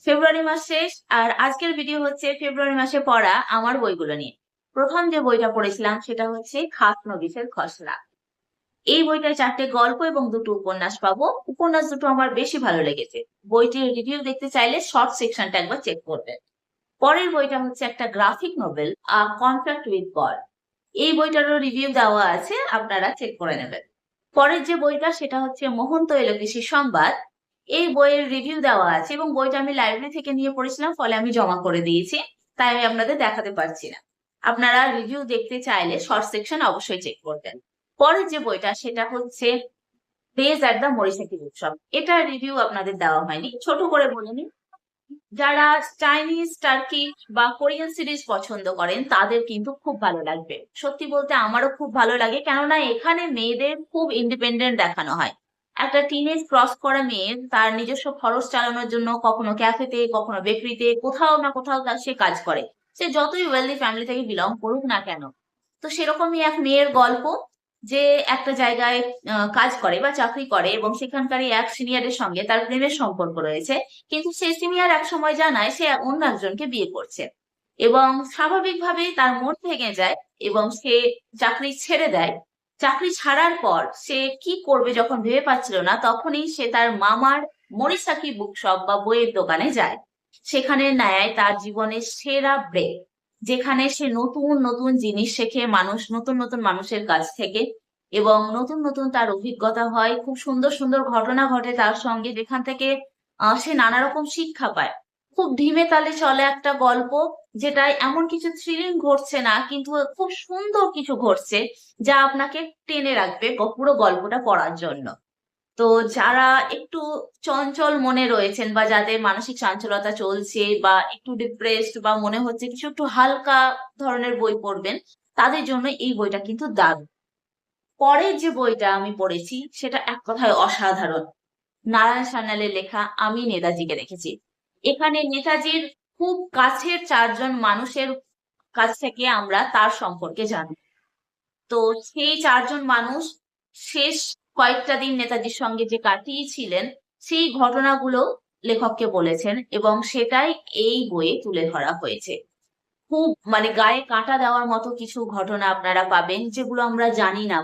ফেব্রুয়ারি মাস শেষ আর আজকের ভিডিও হচ্ছে ফেব্রুয়ারি মাসে পড়া আমার বইগুলো নিয়ে। প্রথম যে বইটা পড়েছিলাম সেটা হচ্ছে খাসনবিসের খসড়া। এই বইটায় 4টে গল্প এবং 2টো উপন্যাস পাবো। উপন্যাস দুটো আমার বেশি ভালো লেগেছে। বইটির রিভিউ দেখতে চাইলে শর্ট সেকশনটা একবার চেক করবেন। পরের বইটা হচ্ছে একটা graphic novel contract with god. এই বইটারও রিভিউ দেওয়া আছে, আপনারা চেক করে নেবেন। পরের যে বইটা সেটা হচ্ছে মোহন্ত এলোকেশী সংবাদ। এই বইয়ের রিভিউ দেওয়া আছে এবং বইটা আমি লাইব্রেরি থেকে নিয়ে পড়েছিলাম, ফলে আমি জমা করে দিয়েছি, তাই আমি আপনাদের দেখাতে পারছি না। আপনারা রিভিউ দেখতে চাইলে শর্ট সেকশন অবশ্যই চেক করবেন। পরের যে বইটা সেটা হচ্ছে ডেজ অ্যাট দ্য মরিসাকি উৎসব। এটা রিভিউ আপনাদের দেওয়া হয়নি, ছোট করে বলে নিই। যারা চাইনিজ, টার্কিশ বা কোরিয়ান সিরিজ পছন্দ করেন তাদের কিন্তু খুব ভালো লাগবে। সত্যি বলতে আমারও খুব ভালো লাগে, কেননা এখানে মেয়েদের খুব ইন্ডিপেন্ডেন্ট দেখানো হয়। একটা টিনেজ ক্রস করা মেয়ে তার নিজস্ব খরচ চালানোর জন্য কখনো ক্যাফেতে, কখনো বেকারিতে, কোথাও না কোথাও তার সে কাজ করে। সে যতই ওয়েলদি ফ্যামিলি থেকে বিলং করুক না কেন। তো সেরকমই এক মেয়ের গল্প, যে একটা জায়গায় কাজ করে বা চাকরি করে এবং সেখানকারই এক সিনিয়রের সঙ্গে তার প্রেমের সম্পর্ক রয়েছে। কিন্তু সেই সিনিয়র এক সময় জানায় সে অন্য একজনকে বিয়ে করছে এবং স্বাভাবিকভাবেই তার মন ভেঙে যায় এবং সে চাকরি ছেড়ে দেয়। চাকরি ছাড়ার পর সে কি করবে যখন ভেবে পাচ্ছিল না, তখনই সে তার মামার মরিসাকি বুক শপ বা বইয়ের দোকানে যায়। সেখানে নেয় তার জীবনের সেরা ব্রেক, যেখানে সে নতুন নতুন জিনিস শেখে নতুন নতুন মানুষের কাছ থেকে, এবং নতুন নতুন তার অভিজ্ঞতা হয়। খুব সুন্দর সুন্দর ঘটনা ঘটে তার সঙ্গে, যেখান থেকে সে নানা রকম শিক্ষা পায়। খুব ধীমে তালে চলে একটা গল্প, যেটায় এমন কিছু থ্রিলিং ঘটছে না, কিন্তু খুব সুন্দর কিছু ঘটছে যা আপনাকে টেনে রাখবে পুরো গল্পটা পড়ার জন্য। তো যারা একটু চঞ্চল মনে রয়েছেন বা যাদের মানসিক চঞ্চলতা চলছে বা একটু ডিপ্রেসড বা মনে হচ্ছে কিছু একটু হালকা ধরনের বই পড়বেন, তাদের জন্য এই বইটা কিন্তু দারুণ। পরের যে বইটা আমি পড়েছি সেটা এক কথায় অসাধারণ। নারায়ণ সান্যালের লেখা আমি নেতাজিকে দেখেছি। এখানে নেতাজির খুব কাছের 4জন মানুষের কাছ থেকে আমরা তার সম্পর্কে জানি। তো সেই 4জন মানুষ শেষ কয়েকটা দিন নেতাজির সঙ্গে যে কাটিয়েছিলেন, সেই ঘটনাগুলো লেখককে বলেছেন এবং সেটাই এই বইয়ে তুলে ধরা হয়েছে। খুব গায়ে কাঁটা দেওয়ার মতো কিছু ঘটনা আপনারা পাবেন, যেগুলো আমরা জানি না।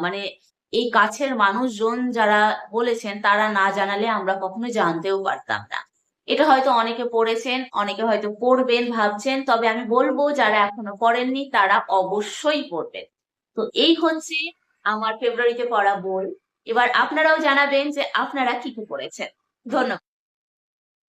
এই কাছের মানুষজন যারা বলেছেন তারা না জানালে আমরা কখনো জানতেও পারতাম না। এটা হয়তো অনেকে পড়েছেন, অনেকে হয়তো পড়বেন ভাবছেন, তবে আমি বলবো যারা এখনো পড়েননি তারা অবশ্যই পড়বেন। তো এই হচ্ছে আমার ফেব্রুয়ারিতে পড়া বই। এবার আপনারাও জানাবেন যে আপনারা কি কি পড়েছেন। ধন্যবাদ।